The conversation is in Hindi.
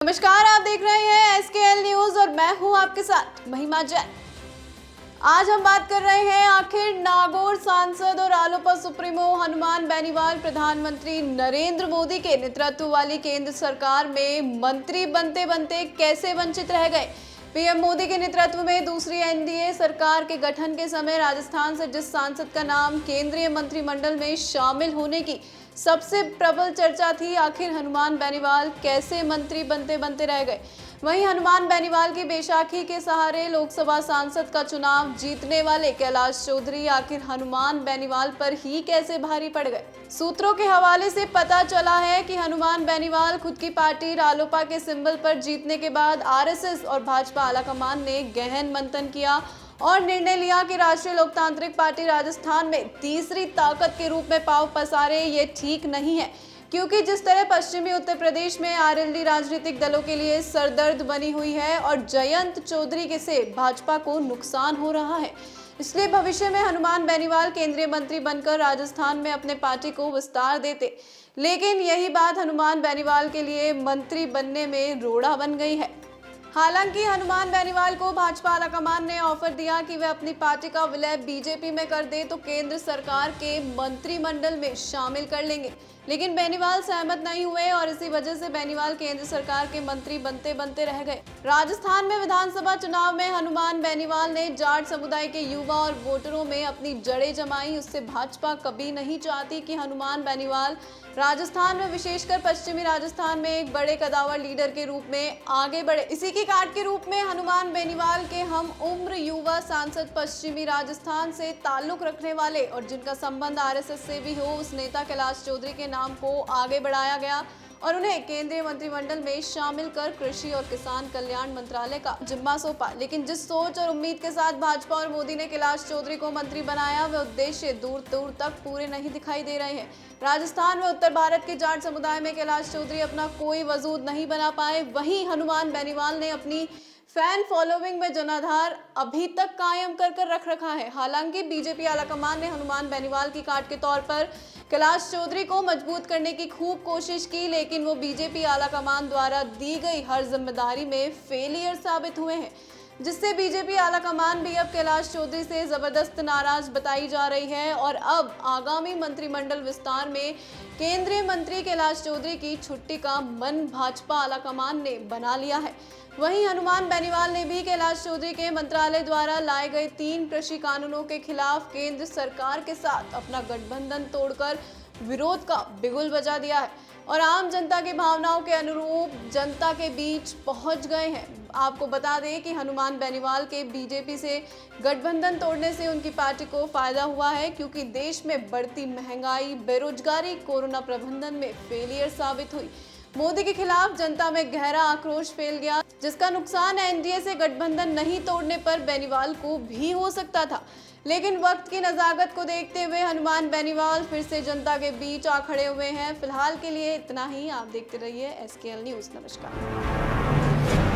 नमस्कार, आप देख रहे हैं एसकेएल न्यूज और मैं हूं आपके साथ महिमा जैन। आज हम बात कर रहे हैं आखिर नागौर सांसद और आलोपा सुप्रीमो हनुमान बेनीवाल प्रधानमंत्री नरेंद्र मोदी के नेतृत्व वाली केंद्र सरकार में मंत्री बनते बनते कैसे वंचित रह गए। पीएम मोदी के नेतृत्व में दूसरी एनडीए सरकार के गठन के समय राजस्थान से जिस सांसद का नाम केंद्रीय मंत्रिमंडल में शामिल होने की सबसे प्रबल चर्चा थी, आखिर हनुमान बेनीवाल कैसे मंत्री बनते बनते रह गए। वहीं हनुमान बेनीवाल की बेशाखी के सहारे लोकसभा सांसद का चुनाव जीतने वाले कैलाश चौधरी आखिर हनुमान बेनीवाल पर ही कैसे भारी पड़ गए। सूत्रों के हवाले से पता चला है कि हनुमान बेनीवाल खुद की पार्टी रालोपा के सिंबल पर जीतने के बाद आरएसएस और भाजपा आलाकमान ने गहन मंथन किया और निर्णय लिया कि राष्ट्रीय लोकतांत्रिक पार्टी राजस्थान में तीसरी ताकत के रूप में पांव पसारे। ये ठीक नहीं है, क्योंकि जिस तरह पश्चिमी उत्तर प्रदेश में आरएलडी राजनीतिक दलों के लिए सरदर्द बनी हुई है और जयंत चौधरी के से भाजपा को नुकसान हो रहा है, इसलिए भविष्य में हनुमान बेनीवाल केंद्रीय मंत्री बनकर राजस्थान में अपने पार्टी को विस्तार देते। लेकिन यही बात हनुमान बेनीवाल के लिए मंत्री बनने में रोड़ा बन गई है। हालांकि हनुमान बेनीवाल को भाजपा आलाकमान ने ऑफर दिया कि वे अपनी पार्टी का विलय बीजेपी में कर दे तो केंद्र सरकार के मंत्रिमंडल में शामिल कर लेंगे, लेकिन बेनीवाल सहमत नहीं हुए और इसी वजह से बेनीवाल केंद्र सरकार के मंत्री बनते बनते रह गए। राजस्थान में विधानसभा चुनाव में हनुमान बेनीवाल ने जाट समुदाय के युवा और वोटरों में अपनी जड़ें जमाई। उससे भाजपा कभी नहीं चाहती कि हनुमान बेनीवाल राजस्थान में, विशेषकर पश्चिमी राजस्थान में एक बड़े कदावर लीडर के रूप में आगे बढ़े। इसी की काट के रूप में हनुमान बेनीवाल के हम उम्र युवा सांसद पश्चिमी राजस्थान से ताल्लुक रखने वाले और जिनका संबंध आरएसएस से भी हो, उस नेता कैलाश चौधरी के नाम को आगे बढ़ाया गया और उन्हें केंद्रीय मंत्रिमंडल में शामिल कर कृषि और किसान कल्याण मंत्रालय का जिम्मा सौंपा। लेकिन जिस सोच और उम्मीद के साथ भाजपा और मोदी ने कैलाश चौधरी को मंत्री बनाया, वे उद्देश्य दूर दूर तक पूरे नहीं दिखाई दे रहे हैं। राजस्थान में उत्तर भारत के जाट समुदाय में कैलाश चौधरी अपना कोई वजूद नहीं बना पाए। वहीं हनुमान बेनीवाल ने अपनी फैन फॉलोइंग में जनाधार अभी तक कायम कर रख रखा है। हालांकि बीजेपी आलाकमान ने हनुमान बेनीवाल की काट के तौर पर कैलाश चौधरी को मजबूत करने की खूब कोशिश की, लेकिन वो बीजेपी आलाकमान द्वारा दी गई हर जिम्मेदारी में फेलियर साबित हुए हैं, जिससे बीजेपी आलाकमान भी अब कैलाश चौधरी से जबरदस्त नाराज बताई जा रही है और अब आगामी मंत्रिमंडल विस्तार में केंद्रीय मंत्री कैलाश चौधरी की छुट्टी का मन भाजपा आलाकमान ने बना लिया है। वहीं हनुमान बेनीवाल ने भी कैलाश चौधरी के मंत्रालय द्वारा लाए गए 3 कृषि कानूनों के खिलाफ केंद्र सरकार के साथ अपना गठबंधन तोड़कर विरोध का बिगुल बजा दिया है और आम जनता की भावनाओं के अनुरूप जनता के बीच पहुंच गए हैं। आपको बता दें कि हनुमान बेनीवाल के बीजेपी से गठबंधन तोड़ने से उनकी पार्टी को फायदा हुआ है, क्योंकि देश में बढ़ती महंगाई, बेरोजगारी, कोरोना प्रबंधन में फेलियर साबित हुई। मोदी के खिलाफ जनता में गहरा आक्रोश फैल गया, जिसका नुकसान एनडीए से गठबंधन नहीं तोड़ने पर बेनीवाल को भी हो सकता था। लेकिन वक्त की नज़ाकत को देखते हुए हनुमान बेनीवाल फिर से जनता के बीच आ खड़े हुए हैं। फिलहाल के लिए इतना ही। आप देखते रहिए एसकेएल न्यूज़। नमस्कार।